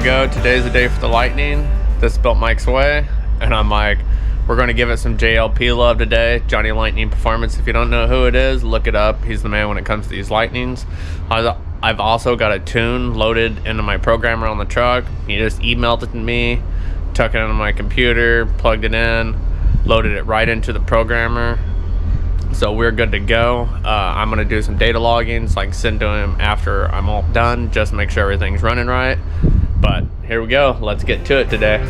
go. Today's the day for the Lightning. This built Mike's way, and I'm like, we're going to give it some JLP love today. Johnny Lightning Performance. If you don't know who it is, look it up. He's the man when it comes to these Lightnings. I've also got a tune loaded into my programmer on the truck. He just emailed it to me, took it into my computer, plugged it in, loaded it right into the programmer. So we're good to go. I'm gonna do some data logging, so I can send to him after I'm all done, just to make sure everything's running right. But here we go. Let's get to it today.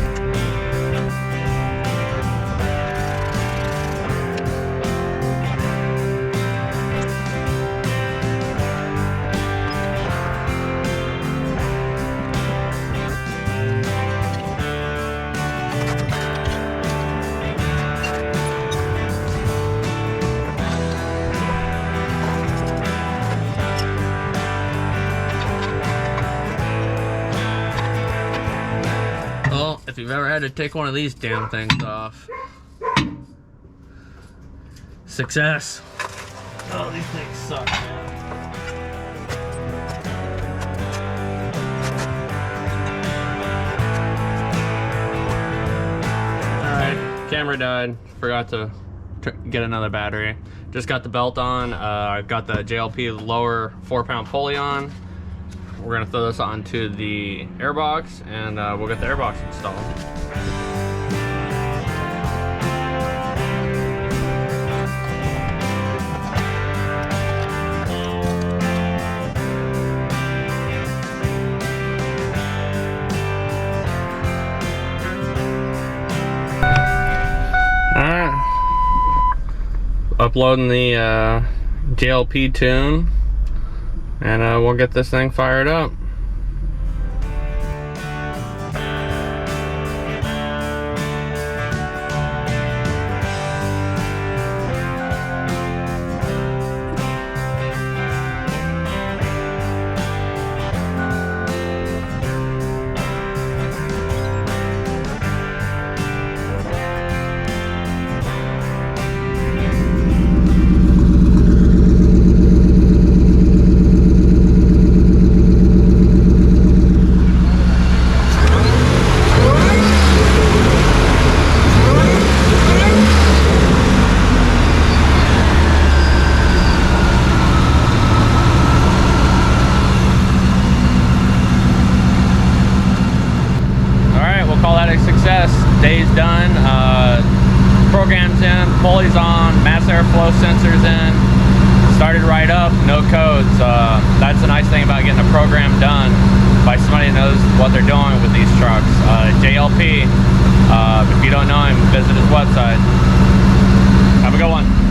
If you've ever had to take one of these damn things off, success. Oh, these things suck, man. Alright, camera died. Forgot to get another battery. Just got the belt on. I've got the JLP lower 4-pound pulley on. We're gonna throw this onto the airbox, and we'll get the airbox installed. Alright. Uploading the JLP tune. And we'll get this thing fired up. Success. Day's done. Program's in, pulley's on, mass airflow sensors in. Started right up, no codes. That's the nice thing about getting a program done by somebody who knows what they're doing with these trucks. JLP. If you don't know him, visit his website. Have a good one.